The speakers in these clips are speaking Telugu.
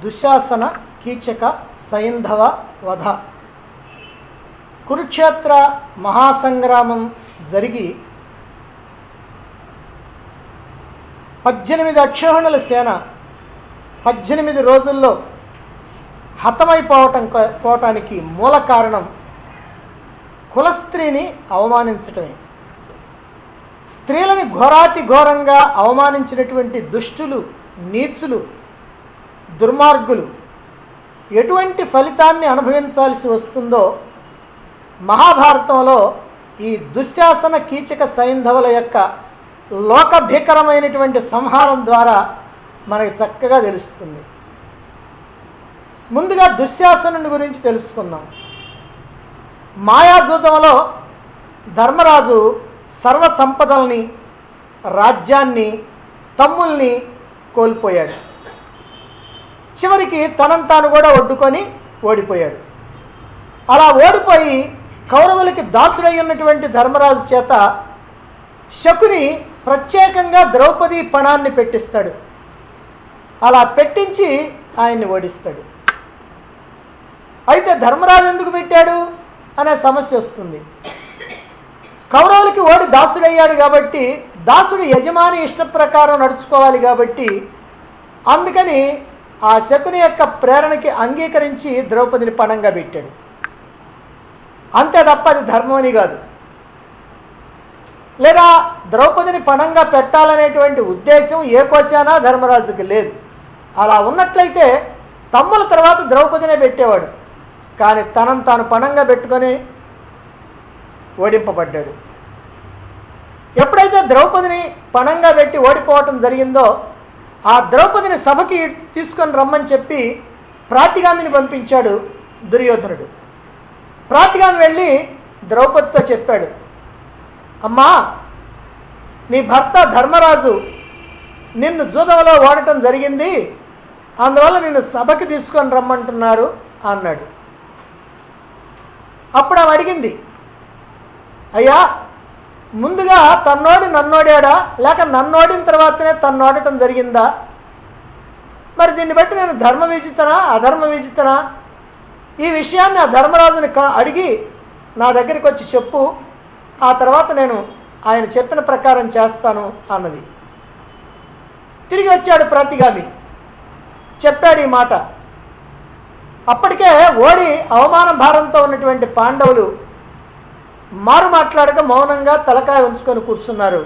దుశ్శాసన కీచక సైంధవ వధ. కురుక్షేత్ర మహాసంగ్రామం జరిగి 18 అక్షోహిణుల సేన 18 రోజుల్లో హతమైపోవటానికి మూల కారణం కులస్త్రీని అవమానించటమే. స్త్రీలని ఘోరాతి ఘోరంగా అవమానించినటువంటి దుష్టులు, నీచులు, దుర్మార్గులు ఎటువంటి ఫలితాన్ని అనుభవించాల్సి వస్తుందో మహాభారతంలో ఈ దుశ్శాసన కీచక సైంధవుల యొక్క లోకభీకరమైనటువంటి సంహారం ద్వారా మనకి చక్కగా తెలుస్తుంది. ముందుగా దుశ్శాసనుని గురించి తెలుసుకుందాం. మాయాజూతంలో ధర్మరాజు సర్వ సంపదల్ని, రాజ్యాన్ని, తమ్ముల్ని కోల్పోయాడు. చివరికి తనంతాను కూడా ఒడ్డుకొని ఓడిపోయాడు. అలా ఓడిపోయి కౌరవులకి దాసుడై ఉన్నటువంటి ధర్మరాజు చేత శకుని ప్రత్యేకంగా ద్రౌపది పణాన్ని పెట్టిస్తాడు. అలా పెట్టించి ఆయన్ని ఓడిస్తాడు. అయితే ధర్మరాజు ఎందుకు పెట్టాడు అనే సమస్య వస్తుంది. కౌరవులకి ఓడి దాసుడయ్యాడు కాబట్టి దాసుడు యజమాని ఇష్ట ప్రకారం నడుచుకోవాలి కాబట్టి అందుకని ఆ శకుని యొక్క ప్రేరణకి అంగీకరించి ద్రౌపదిని పణంగా పెట్టాడు. అంతే తప్ప అది ధర్మమని కాదు. లేదా ద్రౌపదిని పణంగా పెట్టాలనేటువంటి ఉద్దేశం ఏ కోశానా ధర్మరాజుకి లేదు. అలా ఉన్నట్లయితే తమ్ముల తర్వాత ద్రౌపదినే పెట్టేవాడు. కానీ తనను తాను పణంగా పెట్టుకొని ఓడింపబడ్డాడు. ఎప్పుడైతే ద్రౌపదిని పణంగా పెట్టి ఓడిపోవటం జరిగిందో ఆ ద్రౌపదిని సభకి తీసుకొని రమ్మని చెప్పి ప్రాతిగామిని పంపించాడు దుర్యోధనుడు. ప్రాతిగామి వెళ్ళి ద్రౌపదితో చెప్పాడు, అమ్మా, నీ భర్త ధర్మరాజు నిన్ను జూదంలో ఓడటం జరిగింది, అందువల్ల నిన్ను సభకి తీసుకొని రమ్మంటున్నారు అన్నాడు. అప్పుడు ఆమె అడిగింది, అయ్యా, ముందుగా తన్నోడి నన్నోడాడా లేక నన్నోడిన తర్వాతనే తన్నోడటం జరిగిందా? మరి దీన్ని బట్టి నేను ధర్మ విజితనా అధర్మ విజితనా? ఈ విషయాన్ని ఆ ధర్మరాజుని అడిగి నా దగ్గరికి వచ్చి చెప్పు, ఆ తర్వాత నేను ఆయన చెప్పిన ప్రకారం చేస్తాను అన్నది. తిరిగి వచ్చాడు ప్రతిగామి, చెప్పాడు ఈ మాట. అప్పటికే ఓడి అవమాన భారంతో ఉన్నటువంటి పాండవులు మారు మాట్లాడక మౌనంగా తలకాయ ఉంచుకొని కూర్చున్నారు.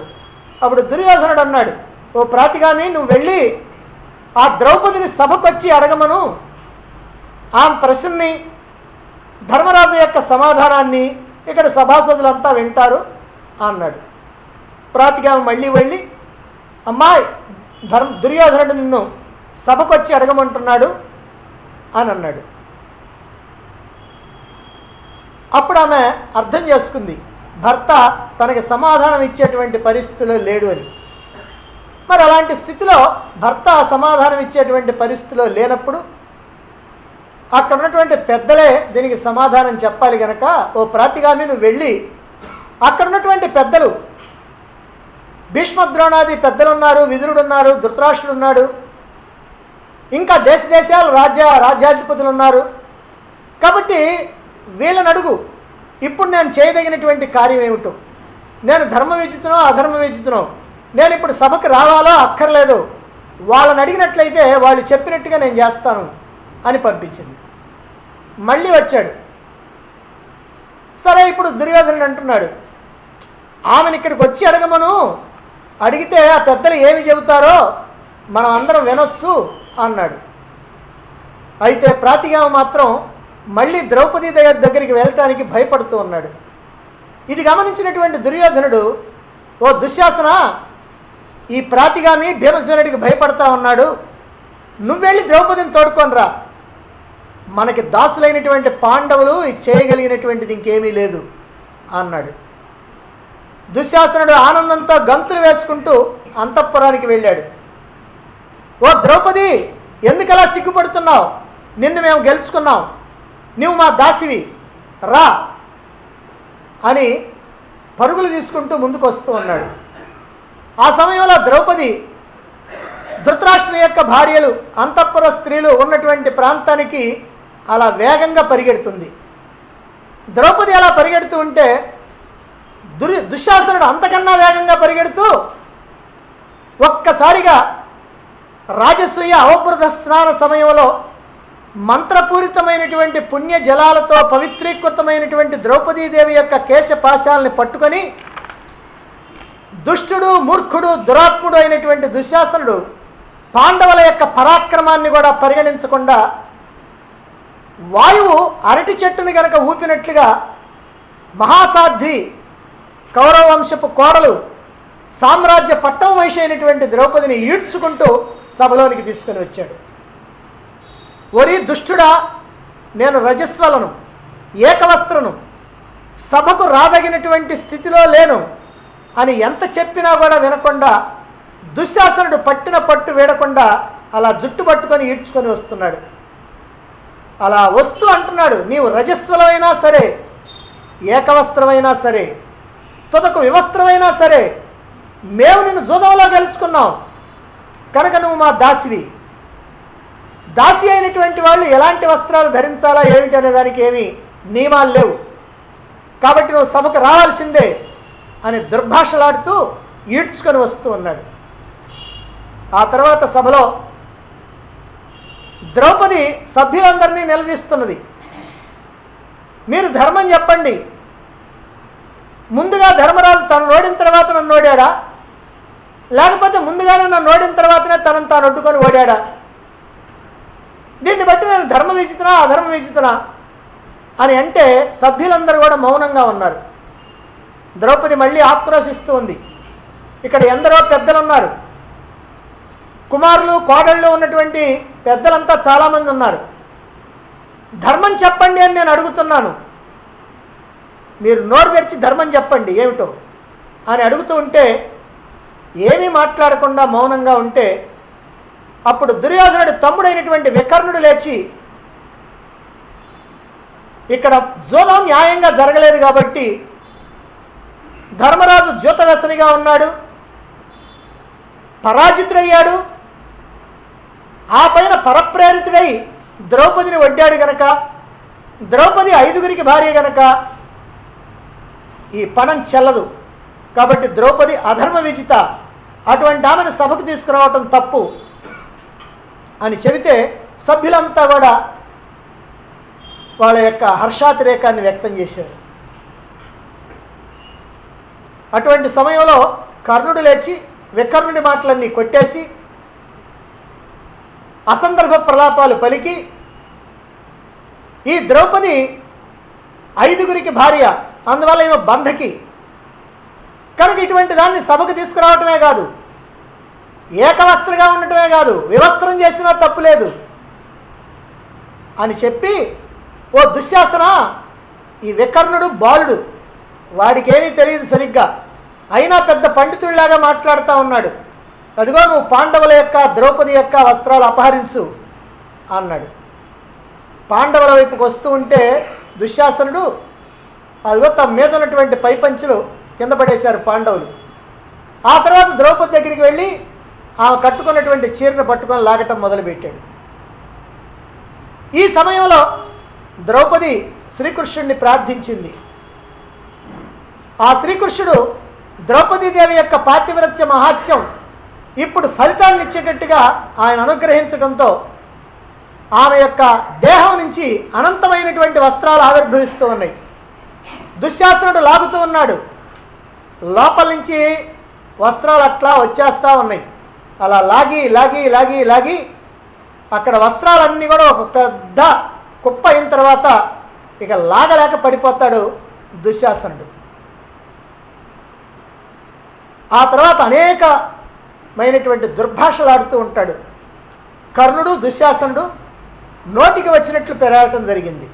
అప్పుడు దుర్యోధనుడు అన్నాడు, ఓ ప్రాతిగామి, నువ్వు వెళ్ళి ఆ ద్రౌపదిని సభకొచ్చి అడగమను, ఆ ప్రశ్నని ధర్మరాజు యొక్క సమాధానాన్ని ఇక్కడ సభాసదులంతా వింటారు అన్నాడు. ప్రాతిగామి మళ్ళీ వెళ్ళి, అమ్మాయి, దుర్యోధనుడు నిన్ను సభకొచ్చి అడగమంటున్నాడు అని అన్నాడు. అప్పుడు ఆమె అర్థం చేసుకుంది భర్త తనకి సమాధానం ఇచ్చేటువంటి పరిస్థితిలో లేడు అని. మరి అలాంటి స్థితిలో భర్త సమాధానం ఇచ్చేటువంటి పరిస్థితిలో లేనప్పుడు అక్కడ ఉన్నటువంటి పెద్దలే దీనికి సమాధానం చెప్పాలి గనక, ఓ ప్రాతిగామి, నువ్వు వెళ్ళి అక్కడ ఉన్నటువంటి పెద్దలు, భీష్మద్రోణాది పెద్దలు ఉన్నారు, విదురుడు ఉన్నారు, ధృతరాష్ట్రుడు ఉన్నాడు, ఇంకా దేశ దేశాల రాజ్యాధిపతులు ఉన్నారు, కాబట్టి వీళ్ళని అడుగు, ఇప్పుడు నేను చేయదగినటువంటి కార్యం ఏమిటో, నేను ధర్మ విజితనో అధర్మ విజితనో, నేను ఇప్పుడు సభకు రావాలో అక్కర్లేదు, వాళ్ళని అడిగినట్లయితే వాళ్ళు చెప్పినట్టుగా నేను చేస్తాను అని పంపించింది. మళ్ళీ వచ్చాడు. సరే, ఇప్పుడు దుర్యోధనుడు అంటున్నాడు, ఆమెను ఇక్కడికి వచ్చి అడగమను, అడిగితే ఆ పెద్దలు ఏమి చెబుతారో మనం అందరం వినొచ్చు అన్నాడు. అయితే ప్రాతిగామి మాత్రం మళ్ళీ ద్రౌపది దగ్గరికి వెళ్ళటానికి భయపడుతూ ఉన్నాడు. ఇది గమనించినటువంటి దుర్యోధనుడు, ఓ దుశ్శాసన, ఈ ప్రాతిగామి భీమసేనుడికి భయపడతా ఉన్నాడు, నువ్వు వెళ్ళి ద్రౌపదిని తోడుకొని రా, మనకి దాసులైనటువంటి పాండవులు చేయగలిగినటువంటిది ఇంకేమీ లేదు అన్నాడు. దుశ్శాసనుడు ఆనందంతో గంతులు వేసుకుంటూ అంతఃపురానికి వెళ్ళాడు. ఓ ద్రౌపది, ఎందుకలా సిగ్గుపడుతున్నావు? నిన్ను మేము గెలుచుకున్నాం, నువ్వు మా దాసివి, రా అని పరుగులు తీసుకుంటూ ముందుకు వస్తూ ఉన్నాడు. ఆ సమయంలో ద్రౌపది ధృతరాష్ట్రుని యొక్క భార్యలు అంతఃపుర స్త్రీలు ఉన్నటువంటి ప్రాంతానికి అలా వేగంగా పరిగెడుతుంది. ద్రౌపది అలా పరిగెడుతూ ఉంటే దుశ్శాసనుడు అంతకన్నా వేగంగా పరిగెడుతూ ఒక్కసారిగా రాజసూయ అవబృత స్నాన సమయంలో మంత్రపూరితమైనటువంటి పుణ్య జలాలతో పవిత్రీకృతమైనటువంటి ద్రౌపదీదేవి యొక్క కేశపాశాలని పట్టుకొని దుష్టుడు, మూర్ఖుడు, దురాత్ముడు అయినటువంటి దుశ్శాసనుడు పాండవుల యొక్క పరాక్రమాన్ని కూడా పరిగణించకుండా వాయువు అరటి చెట్టుని గనక ఊపినట్లుగా మహాసాధ్వి కౌరవ వంశపు కోడలు సామ్రాజ్య పట్టం వయసు అయినటువంటి ద్రౌపదిని ఈడ్చుకుంటూ సభలోనికి తీసుకొని వచ్చాడు. ఒరి దుష్టుడా, నేను రజస్వలను, ఏకవస్త్రను, సభకు రాదగినటువంటి స్థితిలో లేను అని ఎంత చెప్పినా కూడా వినకుండా దుశ్శాసనుడు పట్టిన పట్టు వీడకుండా అలా జుట్టు పట్టుకొని ఈడ్చుకొని వస్తున్నాడు. అలా వస్తూ అంటున్నాడు, నీవు రజస్వలమైనా సరే, ఏకవస్త్రమైనా సరే, తుదకు వివస్త్రమైనా సరే, మేము నిన్ను జూదంలో గెలుచుకున్నాం కనుక నువ్వు మా దాసివి. దాసి అయినటువంటి వాళ్ళు ఎలాంటి వస్త్రాలు ధరించాలా ఏమిటి అనే దానికి ఏమీ నియమాలు లేవు, కాబట్టి నువ్వు సభకు రావాల్సిందే అని దుర్భాషలాడుతూ ఈడ్చుకొని వస్తూ ఉన్నాడు. ఆ తర్వాత సభలో ద్రౌపది సభ్యులందరినీ నిలదీస్తున్నది. మీరు ధర్మం చెప్పండి, ముందుగా ధర్మరాజు తను ఓడిన తర్వాత నన్ను ఓడాడా, లేకపోతే ముందుగానే నన్ను ఓడిన తర్వాతనే తనను తాను ఒడ్డుకొని ఓడాడా? దీన్ని బట్టి నేను ధర్మ విజితునా అధర్మ విజితునా అని అంటే సభ్యులందరూ కూడా మౌనంగా ఉన్నారు. ద్రౌపది మళ్ళీ ఆక్రోశిస్తూ ఉంది. ఇక్కడ ఎందరో పెద్దలు ఉన్నారు, కుమారులు, కోడళ్ళు ఉన్నటువంటి పెద్దలంతా చాలామంది ఉన్నారు. ధర్మం చెప్పండి అని నేను అడుగుతున్నాను, మీరు నోరు తెరిచి ధర్మం చెప్పండి ఏమిటో అని అడుగుతూ ఉంటే ఏమీ మాట్లాడకుండా మౌనంగా ఉంటే అప్పుడు దుర్యోధనుడి తమ్ముడైనటువంటి వికర్ణుడు లేచి, ఇక్కడ జూదం న్యాయంగా జరగలేదు కాబట్టి ధర్మరాజు జ్యోత వ్యసనిగా ఉన్నాడు, పరాజితుడయ్యాడు, ఆ పైన పరప్రేరితుడై ద్రౌపదిని వడ్డాడు గనక, ద్రౌపది 5గురికి భార్య గనక ఈ పణం చెల్లదు, కాబట్టి ద్రౌపది అధర్మ విజిత, అటువంటి ఆమెను సభకు తీసుకురావటం తప్పు అని చెబితే సభ్యులంతా కూడా వాళ్ళ యొక్క హర్షాతిరేకాన్ని వ్యక్తం చేశారు. అటువంటి సమయంలో కర్ణుడు లేచి వికర్ణుడి మాటలన్నీ కొట్టేసి అసందర్భ ప్రలాపాలు పలికి, ఈ ద్రౌపది 5గురికి భార్య, అందువల్ల ఏమో బంధకి, కనుక ఇటువంటి దాన్ని సభకు తీసుకురావటమే కాదు, ఏకవస్త్రగా ఉండటమే కాదు, వివస్త్రం చేసినా తప్పు లేదు అని చెప్పి, ఓ దుశ్శాసన, ఈ వికర్ణుడు బాలుడు, వాడికేమీ తెలియదు సరిగ్గా, అయినా పెద్ద పండితుడిలాగా మాట్లాడుతూ ఉన్నాడు, అదిగో నువ్వు పాండవుల యొక్క ద్రౌపది యొక్క వస్త్రాలు అపహరించు అన్నాడు. పాండవుల వైపుకి వస్తూ ఉంటే దుశ్శాసనుడు అదిగో తమ మీద ఉన్నటువంటి పైపంచులు కింద పడేశారు పాండవులు. ఆ తర్వాత ద్రౌపది దగ్గరికి వెళ్ళి ఆమె కట్టుకున్నటువంటి చీరను పట్టుకొని లాగటం మొదలుపెట్టాడు. ఈ సమయంలో ద్రౌపది శ్రీకృష్ణుడిని ప్రార్థించింది. ఆ శ్రీకృష్ణుడు ద్రౌపదీదేవి యొక్క పాతివ్రత్య మహాత్యం ఇప్పుడు ఫలితాన్ని ఇచ్చేటట్టుగా ఆయన అనుగ్రహించడంతో ఆమె యొక్క దేహం నుంచి అనంతమైనటువంటి వస్త్రాలు ఆవిర్భవిస్తూ ఉన్నాయి. దుశ్శాసనుడు లాగుతూ ఉన్నాడు, లోపల నుంచి వస్త్రాలు అట్లా వచ్చేస్తూ ఉన్నాయి. అలా లాగి లాగి లాగి లాగి అక్కడ వస్త్రాలన్నీ కూడా ఒక పెద్ద కుప్ప అయిన తర్వాత ఇక లాగలేక పడిపోతాడు దుశ్శాసనుడు. ఆ తర్వాత అనేకమైనటువంటి దుర్భాషలాడుతూ ఉంటాడు. కర్ణుడు, దుశ్శాసనుడు నోటికి వచ్చినట్లు పెరగటం జరిగింది.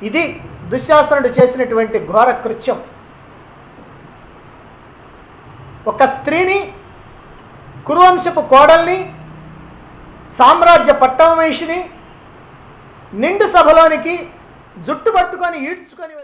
ఇది దుశ్శాసనుడు చేసినటువంటి ఘోర కృత్యం. ఒక స్త్రీని, కురువంశపు కోడల్ని, సామ్రాజ్య పట్టమహిషిని నిండు సభలోనికి జుట్టు పట్టుకొని ఈడ్చుకొని